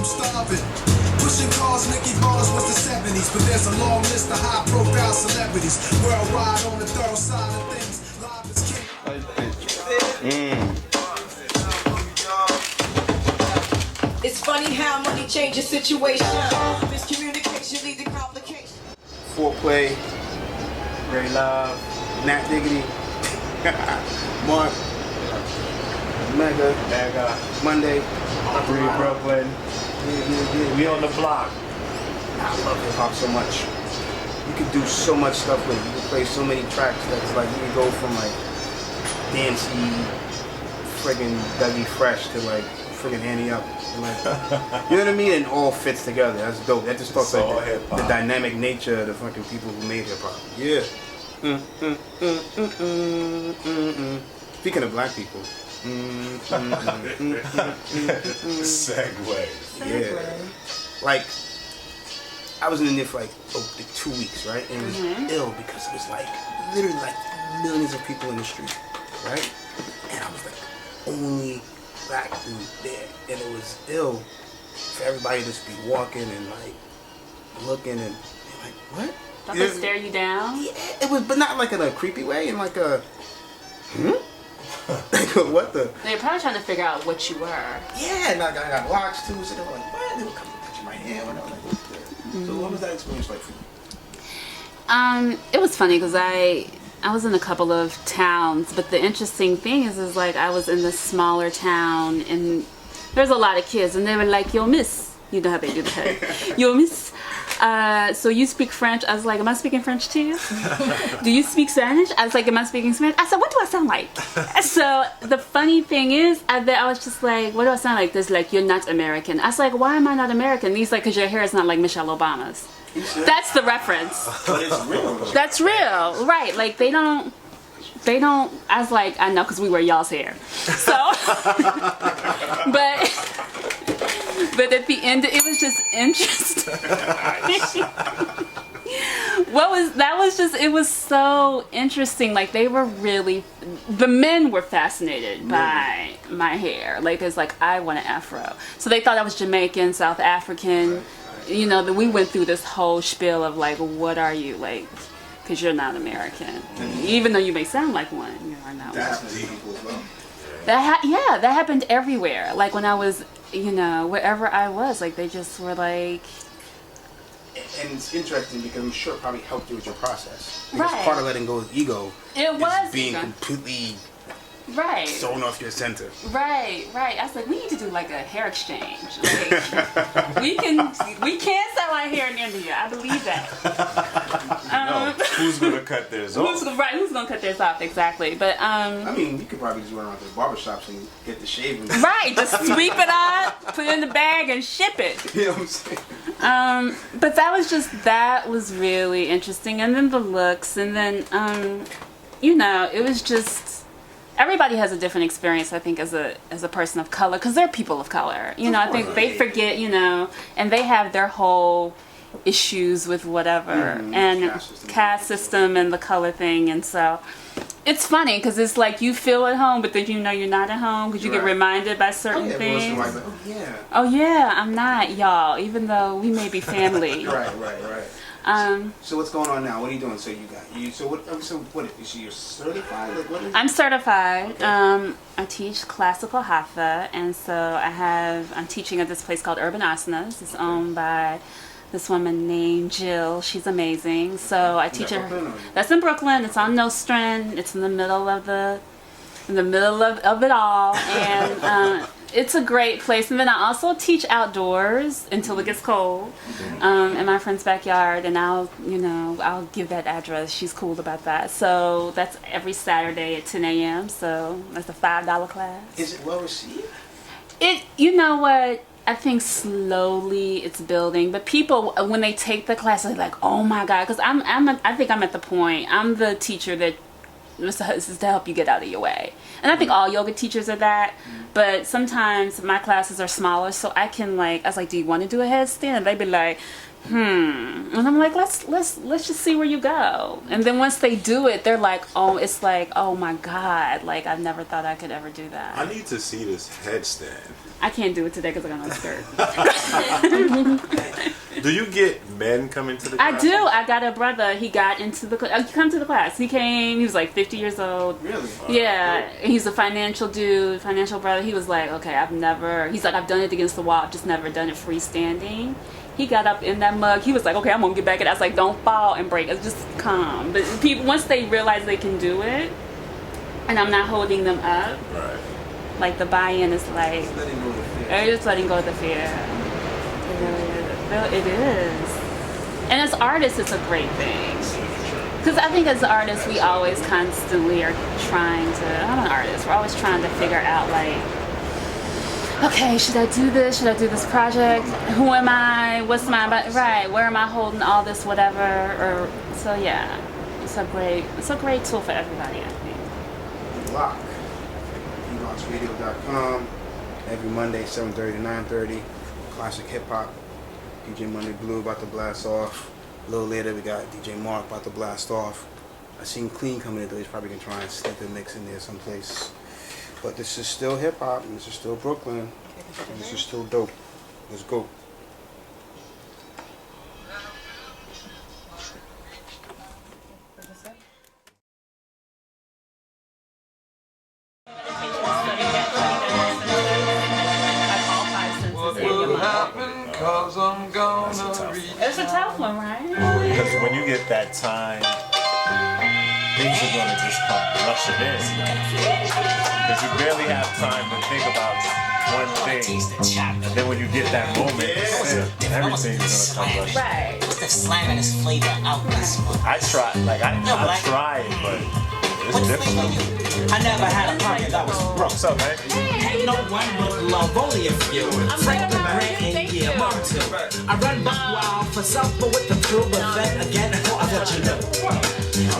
starving. Pushing cars, Nicky Bars was the 70s, but there's a long list of high-profile celebrities worldwide on the thorough side of things. Live is king. It's funny how money changes situation. Miscommunication leads to complications. Foreplay, Ray Love, Nat Diggity, Mark, Mega, Monday, Free Brooklyn. Yeah. We on the block. I love hip hop so much. You can do so much stuff with it. You can play so many tracks that's like you can go from like dancey, friggin' Dougie Fresh to like friggin' Handy Up. And like, you know what I mean? And all fits together. That's dope. That just talks like the dynamic nature of the fucking people who made hip hop. Yeah. Speaking of black people. Segway. Yeah. Like, I was in there for like 2 weeks, right? And it was ill because it was like literally like millions of people in the street, right? And I was like the only black dude there, and it was ill for everybody to just be walking and like looking and like, what? Don't they stare you down? Yeah, it was, but not like in a creepy way, in like a like what the? They're probably trying to figure out what you were. Yeah, and like I got locks too, so they were like, what? They were coming touching my hand, and I was like, what's this? So what was that experience like for you? It was funny because I was in a couple of towns, but the interesting thing is like I was in this smaller town and there's a lot of kids and they were like, yo miss, you know how they do that. Yo miss, so you speak French? I was like, am I speaking French to you? Do you speak Spanish? I was like, am I speaking Spanish? I said, what do I sound like? So the funny thing is, I was just like, what do I sound like? There's like, you're not American. I was like, why am I not American? And he's like, because your hair is not like Michelle Obama's. That's the reference. But it's real. That's real, right? Like they don't. I was like, I know, because we wear y'all's hair. So, but at the end, it was just interesting. It was so interesting. Like they were really, the men were fascinated by my hair. Like it's like, I want an afro. So they thought I was Jamaican, South African. You know, we went through this whole spiel of like, what are you, like, because you're not American. Even though you may sound like one, you are not one. That happened everywhere. Like when I was, you know, wherever I was, like they just were like. And it's interesting because I'm sure it probably helped you with your process. Because Right. part of letting go of ego is being completely thrown off your center. Right. I was like, we need to do like a hair exchange. Like, we can sell our hair in India. I believe that. Who's gonna cut theirs off? Who's gonna cut theirs off exactly? But I mean, you could probably just run around to the barbershops and get the shaving. Right, just sweep it up, put it in the bag, and ship it. You know what I'm saying? But that was really interesting, and then the looks, and then you know, it was just. Everybody has a different experience, I think, as a person of color, because they're people of color. You know, I think they forget, you know, and they have their whole issues with whatever and caste system and the color thing, and so it's funny because it's like you feel at home, but then you know you're not at home because you get reminded by certain things. Like, oh yeah, I'm not y'all, even though we may be family. Right. So what's going on now? What are you doing? So you're certified? Like, what is I'm certified. I teach classical hatha, and so I'm teaching at this place called Urban Asanas. It's owned by this woman named Jill. She's amazing. So I teach her. That's in Brooklyn. It's on Nostrand. It's in the middle of it all, and it's a great place. And then I also teach outdoors until it gets cold, in my friend's backyard, and I'll give that address. She's cool about that. So that's every Saturday at 10 a.m. So that's a $5 class. Is it well received? You know what? I think slowly it's building, but people, when they take the class, they're like, "Oh my God!" Because I think I'm at the point. I'm the teacher that this is to help you get out of your way, and I think all yoga teachers are that. But sometimes my classes are smaller, so I can I was like, "Do you want to do a headstand?" And they'd be like, And I'm like, let's just see where you go. And then once they do it, they're like, oh, it's like, oh my God, like I never thought I could ever do that. I need to see this headstand. I can't do it today because I got no skirt. Do you get men coming to the I class? do. I got a brother. He got into the he come to the class. He came. He was like 50 years old. Really? Yeah. He's a financial dude, financial brother. He was like, okay, he's like, I've done it against the wall. I've just never done it freestanding. He got up in that mug. He was like, okay, I'm gonna get back at it. I was like, don't fall and break. It's just calm. But people, once they realize they can do it, and I'm not holding them up, Right. like the buy-in is like, they're just letting go of the fear. It is. And as artists, it's a great thing. Because I think as artists, we always constantly are trying to, I'm an artist, we're always trying to figure out like, okay, should I do this? Should I do this project? Who am I? What's my, right, where am I holding all this whatever? Or, so yeah, it's a great tool for everybody, I think. Block. Bboxradio.com. Every Monday, 7:30 to 9:30. Classic hip hop. DJ Monday Blue about to blast off. A little later, we got DJ Mark about to blast off. I seen Clean coming in, though. He's probably gonna try and slip a mix in there someplace. But this is still hip hop, and this is still Brooklyn, and this is still dope. Let's go. Cause I'm gonna reach. It's a tough one, right? Because when you get that time, things are going to just come rushing in. Because you barely have time to think about one thing. And then when you get that moment to sit, everything's going to come rushing in. Right. What's the slamming flavor out this one? I try, like, I tried, but it's What difficult. flavor you? I never had a partner that was Bro, what's up, man? ain't no one but love, only a few. Franklin Grant and yeah, Mark too. I run buck wild for supper with the crew, but then again, I thought you know.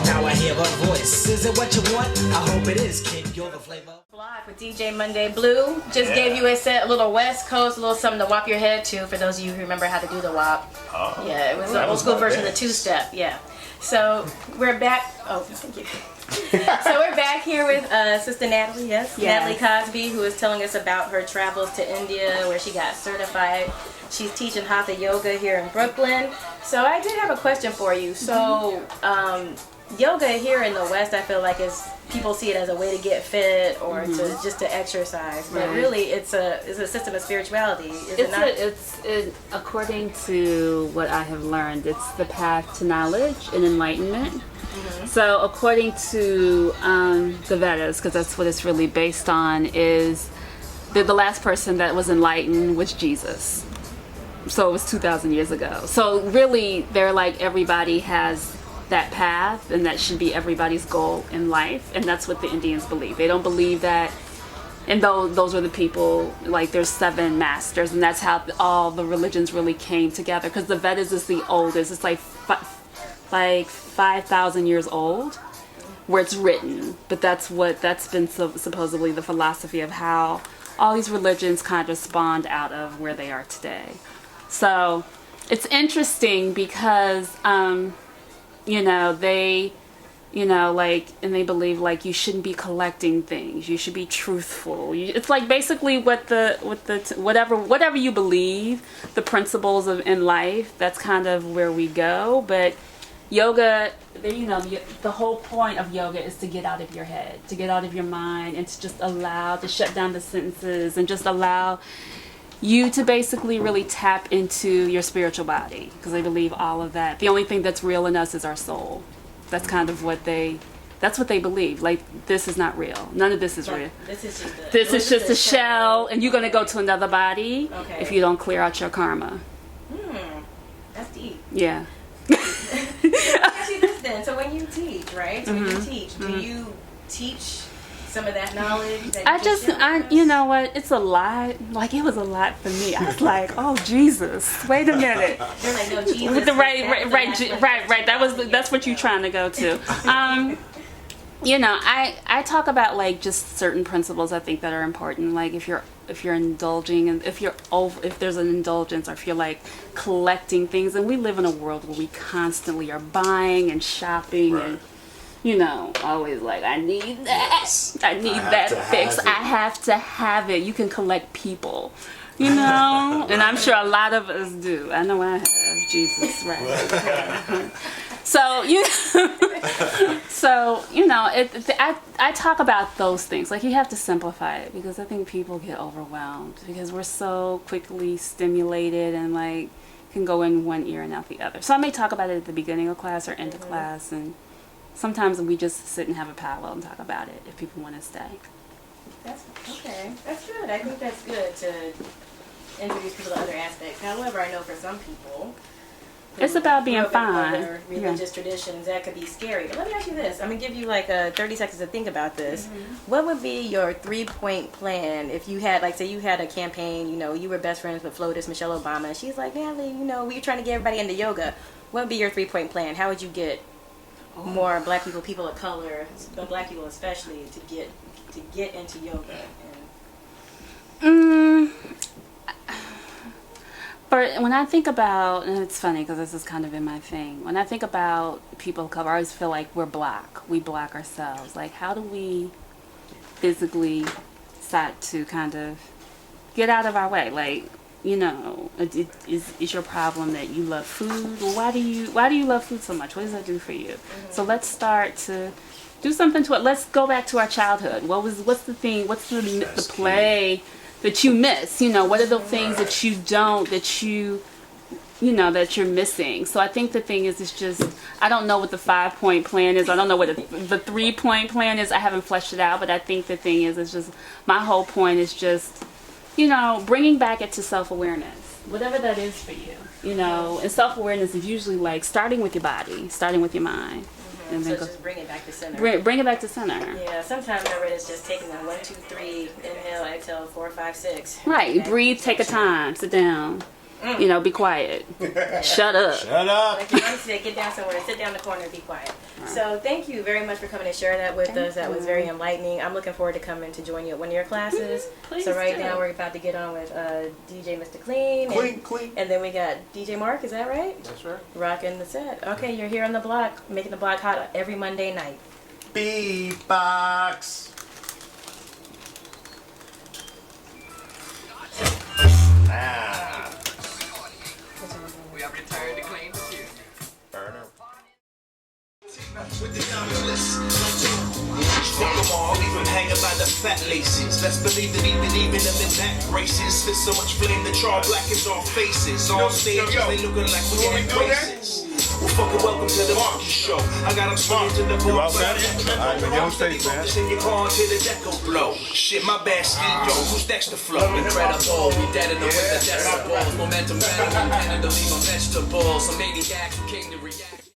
Now I hear a voice. Is it what you want? I hope it is, kid. You're the flavor. Block with DJ Monday Blue. Just gave you a little West Coast, a little something to wop your head to for those of you who remember how to do the wop. Oh, Yeah, it was that an old was school my version of the dance. two-step. Yeah. So we're back. Oh, thank you. So we're back here with Sister Natalie, yes, Natalie Cosby, who is telling us about her travels to India, where she got certified. She's teaching Hatha Yoga here in Brooklyn. So I did have a question for you. So yoga here in the West, I feel like people see it as a way to get fit or to just to exercise, but really it's a system of spirituality. Is it not? It's according to what I have learned, it's the path to knowledge and enlightenment. So according to the Vedas, because that's what it's really based on, is the last person that was enlightened was Jesus. So it was 2,000 years ago. So really, they're like, everybody has that path, and that should be everybody's goal in life, and that's what the Indians believe. They don't believe that, and those are the people, like there's 7 masters, and that's how all the religions really came together, because the Vedas is the oldest. It's like 5,000 years old where it's written, but that's been supposedly the philosophy of how all these religions kind of spawned out of where they are today. So it's interesting because they they believe like you shouldn't be collecting things, you should be truthful. It's like basically whatever you believe, the principles in life, that's kind of where we go. But yoga, the whole point of yoga is to get out of your head, to get out of your mind, and to just to shut down the senses and just allow you to basically really tap into your spiritual body, because they believe all of that. The only thing that's real in us is our soul. That's kind of what they believe. Like, this is not real. None of this is real. This is just a shell, and you're going to go to another body if you don't clear out your karma. That's deep. Yeah. Let me ask you this then. So when you teach, right? So when you teach, do you teach some of that knowledge that you know what? It's a lot. Like, it was a lot for me. I was like, oh, Jesus. Wait a minute. You're like, no, Jesus. Right. That's what you're trying to go to. you know, I talk about like just certain principles I think that are important. Like if you're indulging and if there's an indulgence, or if you're like collecting things, and we live in a world where we constantly are buying and shopping and, you know, always like, I need that, I need that fix, I have to have it. You can collect people, you know, and I'm sure a lot of us do. I know I have. Jesus, right? So you know, I talk about those things. Like, you have to simplify it, because I think people get overwhelmed because we're so quickly stimulated and like can go in one ear and out the other. So I may talk about it at the beginning of class or end of class, and sometimes we just sit and have a powwow and talk about it if people want to stay. That's okay. That's good. I think that's good to introduce people to other aspects. However, I know for some people, it's about being fine. Religious traditions, that could be scary. But let me ask you this. I'm going to give you like 30 seconds to think about this. What would be your 3-point plan if you had, like, say you had a campaign, you know, you were best friends with FLOTUS, Michelle Obama, and she's like, Natalie, you know, we're trying to get everybody into yoga. What would be your 3-point plan? How would you get more black people, people of color, but black people especially, to get into yoga? But when I think about, and it's funny because this is kind of in my thing, when I think about people of color, I always feel like we block ourselves. Like, how do we physically start to kind of get out of our way? Like, you know, is your problem that you love food? Well, why do you love food so much? What does that do for you? So let's start to do something to it. Let's go back to our childhood. What's the thing? What's the play that you miss? You know, what are the things that you don't, that you're missing? So I think the thing is, it's just, I don't know what the 5-point plan is. I don't know what the 3-point plan is. I haven't fleshed it out, but I think the thing is, it's just, my whole point is just, you know, bringing back it to self-awareness, whatever that is for you, you know. And self-awareness is usually like starting with your body, starting with your mind. And So then just bring it back to center. bring it back to center. Yeah, sometimes I read it's just taking them 1, 2, 3, inhale, exhale, 4, 5, 6. Right, breathe, take a time, sit down, you know, be quiet, shut up. Shut up. Like you want to say, get down somewhere, sit down in the corner and be quiet. So thank you very much for coming and sharing that with us. That was very enlightening. I'm looking forward to coming to join you at one of your classes. Please so right do. now we're about to get on with DJ Mr. Clean. And then we got DJ Mark, is that right? That's right. Rocking the set. Okay, you're here on the block, making the block hot every Monday night. Bbox. We are retired to claim the year. Burner. With the diamond list. Fuck them all, leave them hanging by the fat laces. Let's believe that even them in back braces. Spit so much flame that y'all blackens our faces. On stages, they looking like we had braces. Well, fucking welcome to the Marky Show. I got them swinging to the bar. Alright, man, get on stage, man. In your car until the deco blow. Shit, my bad, Steve, yo. Who's next to flow? Incredible, we dead in the winter decibels. Momentum better than Canada, leave a vegetable. Some maniac who came to react.